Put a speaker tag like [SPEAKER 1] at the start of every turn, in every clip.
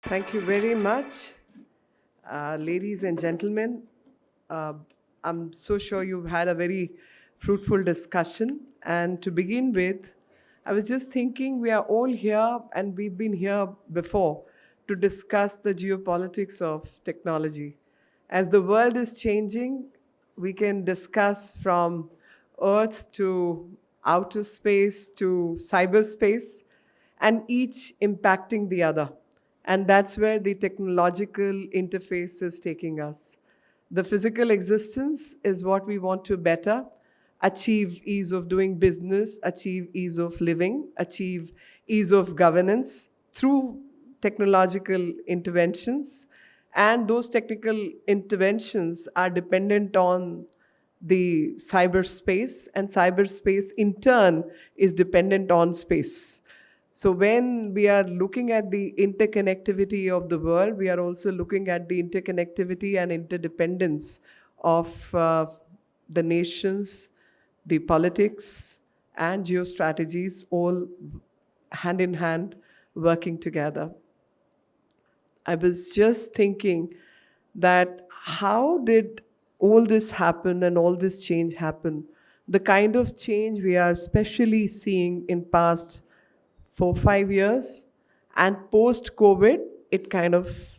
[SPEAKER 1] Thank you very much, ladies and gentlemen. Uh, I'm so sure you've had a very fruitful discussion. And to begin with, I was just thinking we are all here and we've been here before to discuss the geopolitics of technology. As the world is changing, we can discuss from Earth to outer space to cyberspace, and each impacting the other. And that's where the technological interface is taking us. The physical existence is what we want to better achieve ease of doing business, achieve ease of living, achieve ease of governance through technological interventions. And those technical interventions are dependent on the cyberspace, and cyberspace in turn is dependent on space. So when we are looking at the interconnectivity of the world, we are also looking at the interconnectivity and interdependence of the nations, the politics, and geostrategies, all hand in hand working together. I was just thinking that how did all this happen and all this change happen? The kind of change we are especially seeing in past 4 5 years, and post COVID, it kind of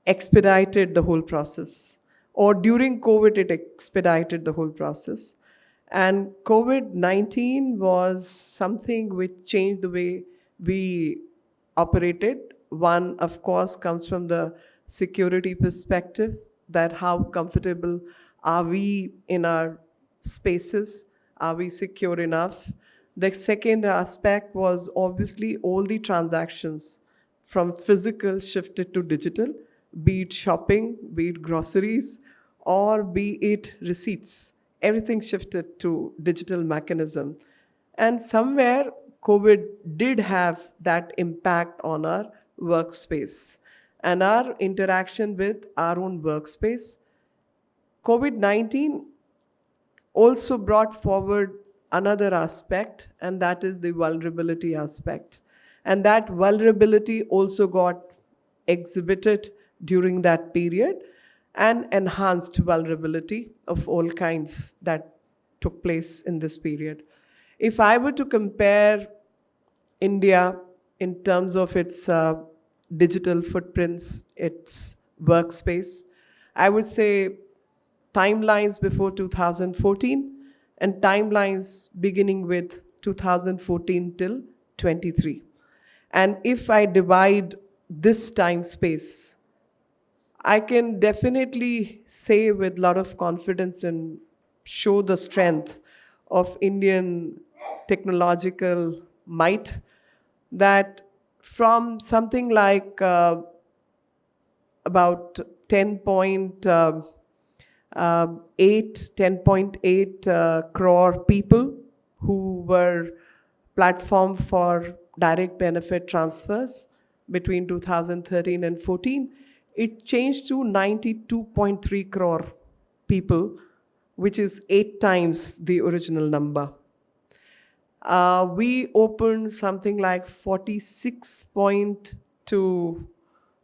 [SPEAKER 1] expedited the whole process. Or during COVID, it expedited the whole process. And COVID 19 was something which changed the way we operated. One, of course, comes from the security perspective, that how comfortable are we in our spaces? Are we secure enough? The second aspect was obviously all the transactions from physical shifted to digital, be it shopping, be it groceries, or be it receipts. Everything shifted to digital mechanism. And somewhere COVID did have that impact on our workspace and our interaction with our own workspace. COVID 19 also brought forward another aspect, and that is the vulnerability aspect. And that vulnerability also got exhibited during that period, and enhanced vulnerability of all kinds that took place in this period. If I were to compare India in terms of its digital footprints, its workspace, I would say timelines before 2014 and timelines beginning with 2014 till 23. And if I divide this time space, I can definitely say with a lot of confidence and show the strength of Indian technological might, that from something like about 10.8 crore people who were platform for direct benefit transfers between 2013 and 14, it changed to 92.3 crore people, which is 8 times the original number. We opened something like 46.2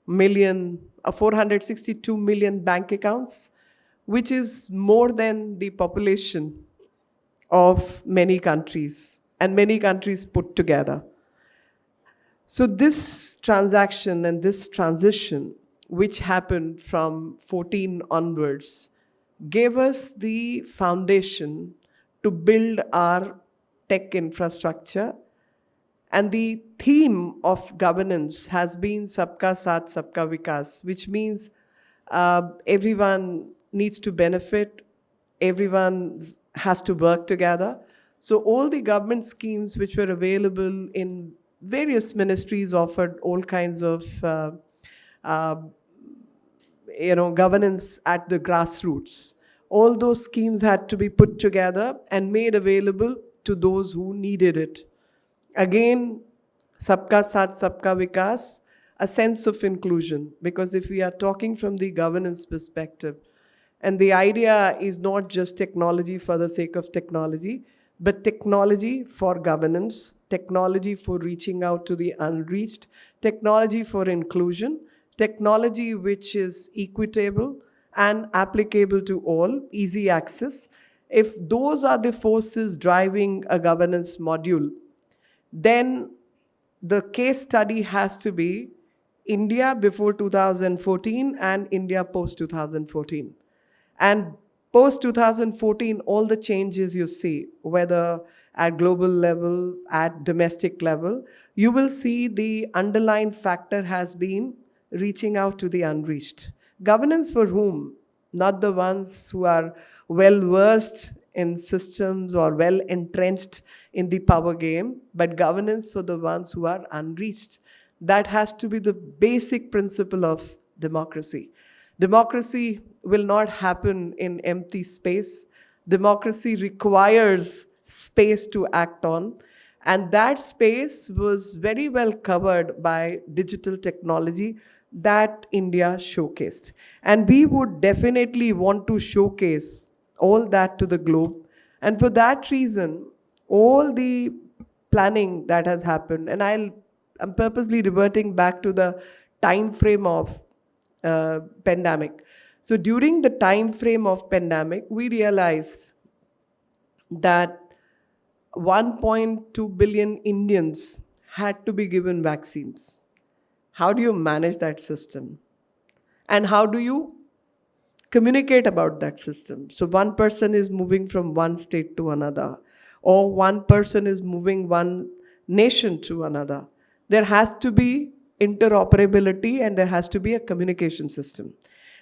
[SPEAKER 1] million, 462 million bank accounts, which is more than the population of many countries, and many countries put together. So this transaction and this transition, which happened from 14 onwards, gave us the foundation to build our tech infrastructure. And the theme of governance has been Sabka Saath, Sabka Vikas, which means everyone needs to benefit, everyone has to work together. So all the government schemes which were available in various ministries offered all kinds of governance at the grassroots. All those schemes had to be put together and made available to those who needed it. Again, Sabka Saath, Sabka Vikas, a sense of inclusion. Because if we are talking from the governance perspective, and the idea is not just technology for the sake of technology, but technology for governance, technology for reaching out to the unreached, technology for inclusion, technology which is equitable and applicable to all, easy access. If those are the forces driving a governance module, then the case study has to be India before 2014 and India post 2014. And post 2014, all the changes you see, whether at global level, at domestic level, you will see the underlying factor has been reaching out to the unreached. Governance for whom? Not the ones who are well versed in systems or well entrenched in the power game, but governance for the ones who are unreached. That has to be the basic principle of democracy. Democracy will not happen in empty space. Democracy requires space to act on. And that space was very well covered by digital technology that India showcased. And we would definitely want to showcase all that to the globe. And for that reason, all the planning that has happened, and I'm purposely reverting back to the time frame of pandemic. So during the time frame of pandemic, we realized that 1.2 billion Indians had to be given vaccines. How do you manage that system? And how do you communicate about that system? So one person is moving from one state to another, or one person is moving one nation to another. There has to be interoperability and there has to be a communication system.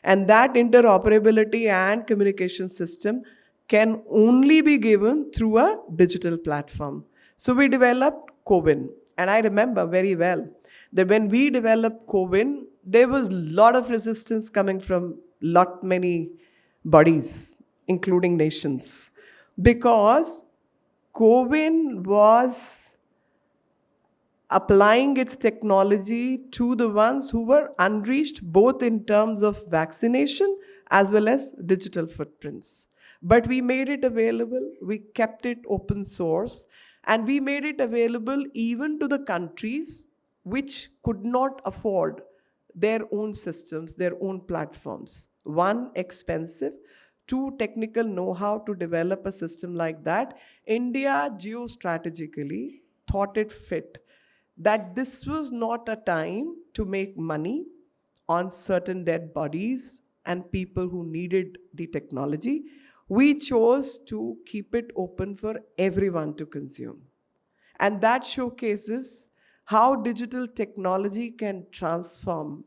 [SPEAKER 1] And that interoperability and communication system can only be given through a digital platform. So we developed CoWIN. And I remember very well that when we developed CoWIN, there was a lot of resistance coming from lot many bodies, including nations, because CoWIN was applying its technology to the ones who were unreached, both in terms of vaccination as well as digital footprints. But we made it available, we kept it open source, and we made it available even to the countries which could not afford their own systems, their own platforms. One, expensive. Two, technical know-how to develop a system like that. India geostrategically thought it fit that this was not a time to make money on certain dead bodies and people who needed the technology. We chose to keep it open for everyone to consume. And that showcases how digital technology can transform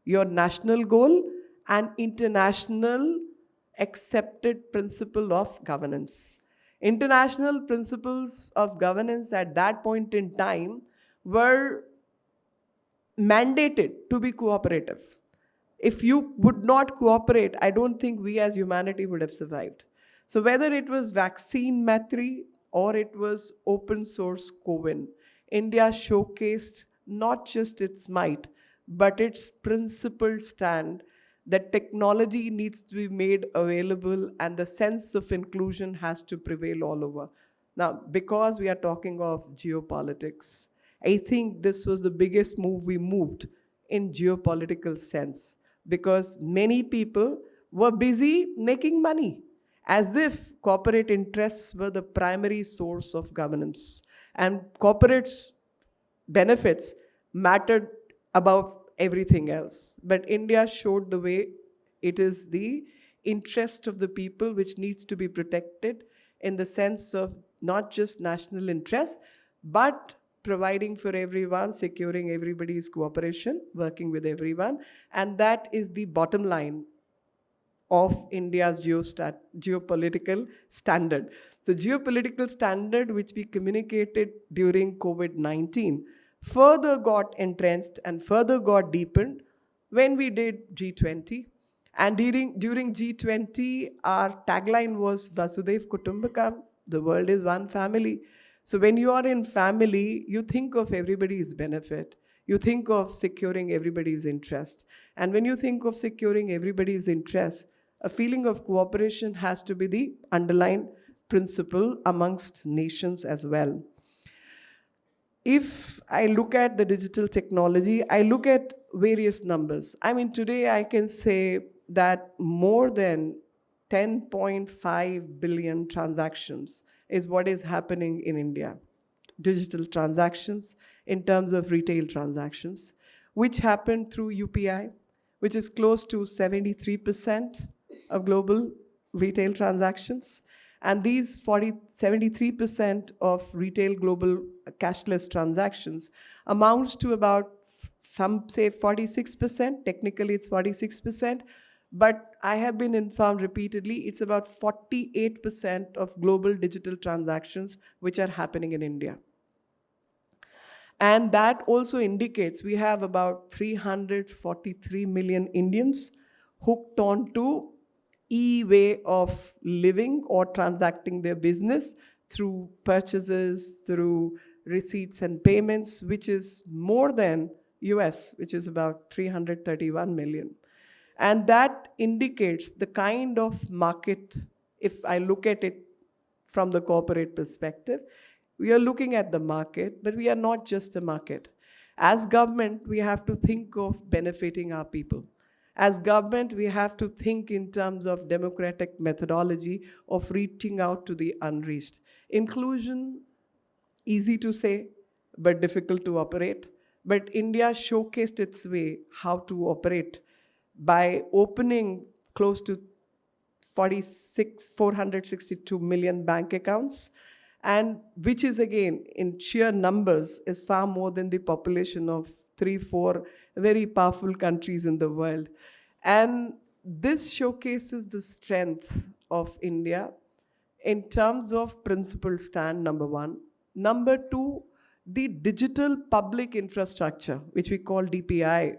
[SPEAKER 1] your national goal and international accepted principle of governance. International principles of governance at that point in time were mandated to be cooperative. If you would not cooperate, I don't think we as humanity would have survived. So whether it was vaccine Matri or it was open source CoWIN, India showcased not just its might, but its principled stand that technology needs to be made available and the sense of inclusion has to prevail all over. Now, because we are talking of geopolitics, I think this was the biggest move we moved in geopolitical sense, because many people were busy making money as if corporate interests were the primary source of governance and corporate benefits mattered above everything else. But India showed the way. It is the interest of the people which needs to be protected in the sense of not just national interest, but providing for everyone, securing everybody's cooperation, working with everyone. And that is the bottom line of India's geopolitical standard. So geopolitical standard, which we communicated during COVID-19, further got entrenched and further got deepened when we did G20. And during G20, our tagline was Vasudev Kutumbakam, the world is one family. So when you are in family, you think of everybody's benefit. You think of securing everybody's interest. And when you think of securing everybody's interest, a feeling of cooperation has to be the underlying principle amongst nations as well. If I look at the digital technology, I look at various numbers. I mean, today I can say that more than 10.5 billion transactions is what is happening in India. Digital transactions in terms of retail transactions, which happen through UPI, which is close to 73% of global retail transactions. And these 73% of retail global cashless transactions amounts to about, some say 46%, technically it's 46%, but I have been informed repeatedly it's about 48% of global digital transactions which are happening in India. And that also indicates we have about 343 million Indians hooked on to e-way of living or transacting their business through purchases, through receipts and payments, which is more than US, which is about 331 million. And that indicates the kind of market, if I look at it from the corporate perspective, we are looking at the market, but we are not just a market. As government, we have to think of benefiting our people. As government, we have to think in terms of democratic methodology of reaching out to the unreached. Inclusion, easy to say, but difficult to operate. But India showcased its way how to operate by opening close to 462 million bank accounts, and which is again in sheer numbers is far more than the population of 3 4 very powerful countries in the world. And this showcases the strength of India in terms of principled stand, number one. Number two, the digital public infrastructure, which we call DPI,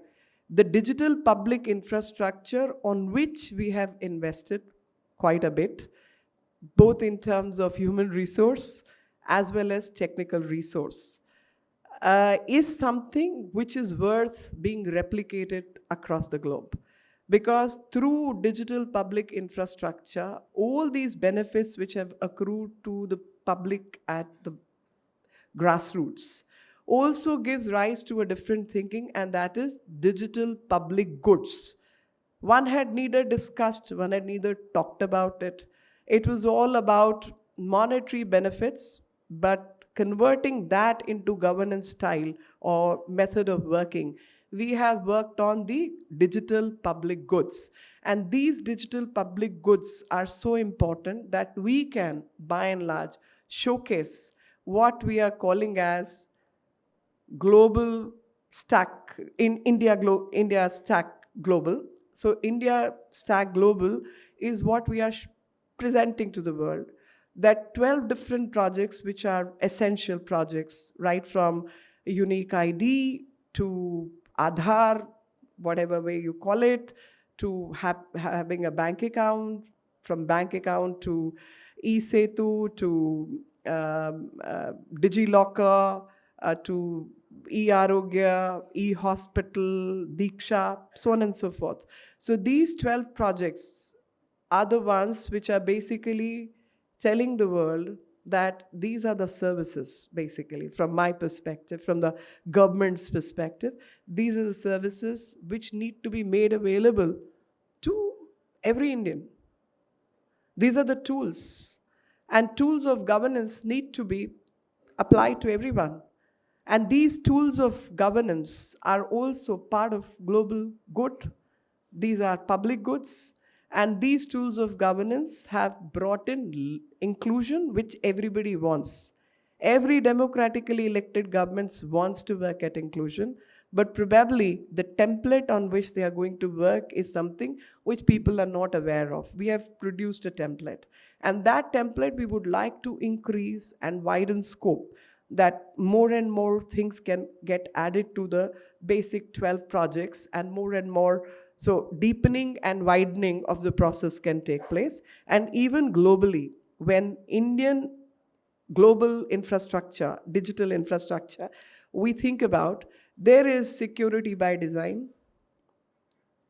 [SPEAKER 1] the digital public infrastructure on which we have invested quite a bit, both in terms of human resource as well as technical resource, is something which is worth being replicated across the globe. Because through digital public infrastructure, all these benefits which have accrued to the public at the grassroots also gives rise to a different thinking, and that is digital public goods. One had neither discussed, one had neither talked about it. It was all about monetary benefits, but converting that into governance style or method of working, we have worked on the digital public goods. And these digital public goods are so important that we can, by and large, showcase what we are calling as global stack in India stack global. So India stack global is what we are presenting to the world, that 12 different projects which are essential projects, right from unique ID to Aadhaar, whatever way you call it, to having a bank account, from bank account to e-Setu, to DigiLocker, to e-Arogya, e-Hospital, Diksha, so on and so forth. So these 12 projects are the ones which are basically telling the world that these are the services, basically, from my perspective, from the government's perspective, these are the services which need to be made available to every Indian. These are the tools. And tools of governance need to be applied to everyone. And these tools of governance are also part of global good. These are public goods. And these tools of governance have brought in inclusion, which everybody wants. Every democratically elected government wants to work at inclusion, but probably the template on which they are going to work is something which people are not aware of. We have produced a template, and that template we would like to increase and widen scope, that more and more things can get added to the basic 12 projects, and more and more, so deepening and widening of the process can take place. And even globally, when Indian global infrastructure, digital infrastructure, we think about, there is security by design.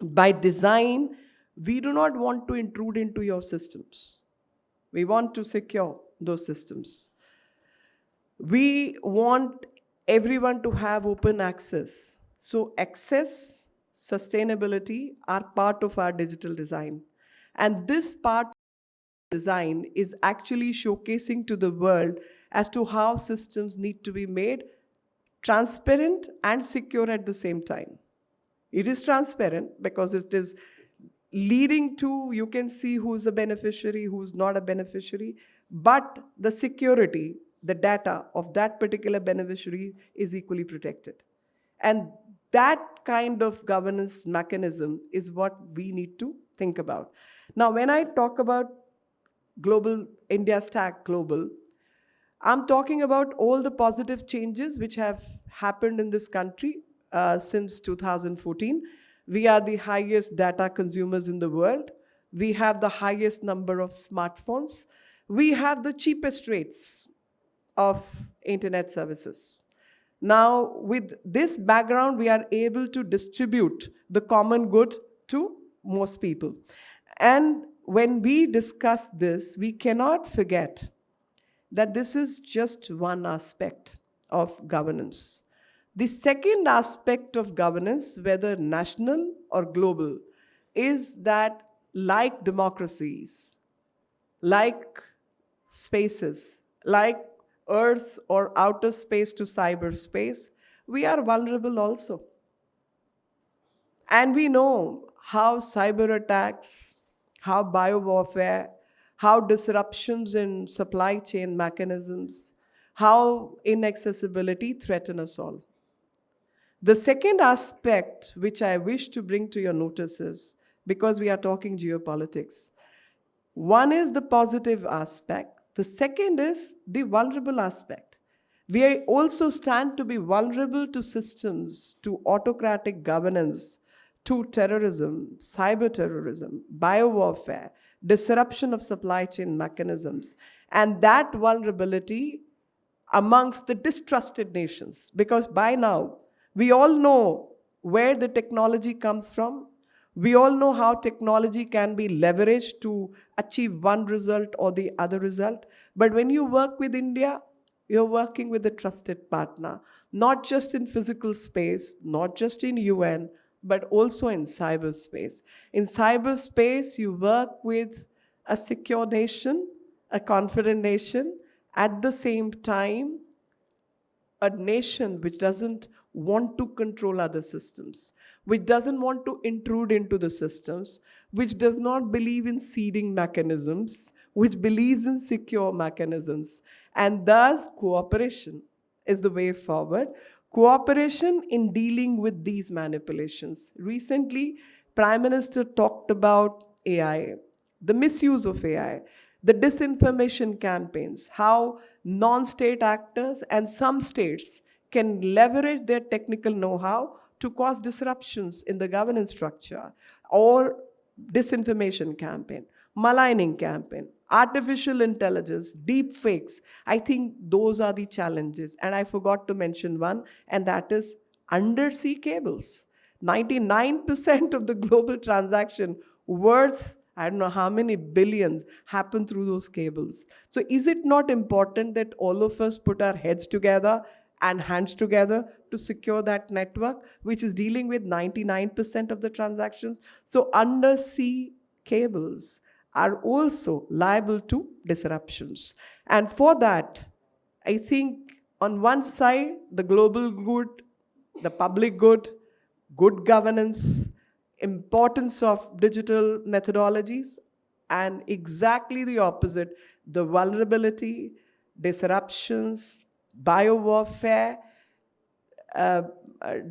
[SPEAKER 1] By design, we do not want to intrude into your systems. We want to secure those systems. We want everyone to have open access. So, access, sustainability are part of our digital design. And this part of design is actually showcasing to the world as to how systems need to be made transparent and secure at the same time. It is transparent because it is leading to, you can see who's a beneficiary, who's not a beneficiary, but the security, the data of that particular beneficiary is equally protected. And that kind of governance mechanism is what we need to think about. Now, when I talk about global India Stack Global, I'm talking about all the positive changes which have happened in this country since 2014. We are the highest data consumers in the world. We have the highest number of smartphones. We have the cheapest rates of internet services. Now, with this background, we are able to distribute the common good to most people. And when we discuss this, we cannot forget that this is just one aspect of governance. The second aspect of governance, whether national or global, is that like democracies, like spaces, like Earth or outer space to cyberspace, we are vulnerable also. And we know how cyber attacks, how biowarfare, how disruptions in supply chain mechanisms, how inaccessibility threaten us all. The second aspect which I wish to bring to your notice is, because we are talking geopolitics, one is the positive aspect, the second is the vulnerable aspect. We also stand to be vulnerable to systems, to autocratic governance, to terrorism, cyber terrorism, biowarfare, disruption of supply chain mechanisms, and that vulnerability amongst the distrusted nations. Because by now, we all know where the technology comes from. We all know how technology can be leveraged to achieve one result or the other result. But when you work with India, you're working with a trusted partner, not just in physical space, not just in UN, but also in cyberspace. In cyberspace, you work with a secure nation, a confident nation, at the same time, a nation which doesn't want to control other systems, which doesn't want to intrude into the systems, which does not believe in seeding mechanisms, which believes in secure mechanisms. And thus, cooperation is the way forward. Cooperation in dealing with these manipulations. Recently, Prime Minister talked about AI, the misuse of AI, the disinformation campaigns, how non state actors and some states can leverage their technical know how to cause disruptions in the governance structure, or disinformation campaign, maligning campaign, artificial intelligence, deep fakes. I think those are the challenges. And I forgot to mention one, and that is undersea cables. 99% of the global transaction worth, I don't know how many billions, happen through those cables. So is it not important that all of us put our heads together and hands together to secure that network, which is dealing with 99% of the transactions? So undersea cables are also liable to disruptions. And for that, I think on one side, the global good, the public good, good governance, importance of digital methodologies, and exactly the opposite, the vulnerability, disruptions, biowarfare, uh,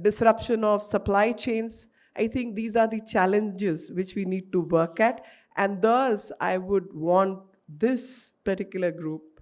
[SPEAKER 1] disruption of supply chains. I think these are the challenges which we need to work at. And thus, I would want this particular group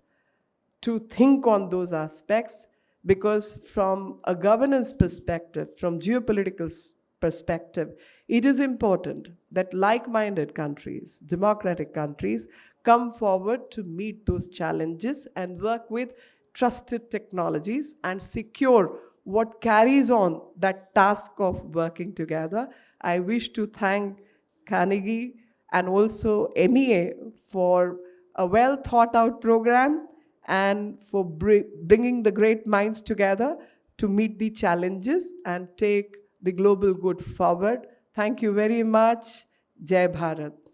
[SPEAKER 1] to think on those aspects, because from a governance perspective, from geopolitical perspective, it is important that like-minded countries, democratic countries, come forward to meet those challenges and work with trusted technologies and secure what carries on that task of working together. I wish to thank Carnegie and also MEA for a well thought out program and for bringing the great minds together to meet the challenges and take the global good forward. Thank you very much. Jai Bharat.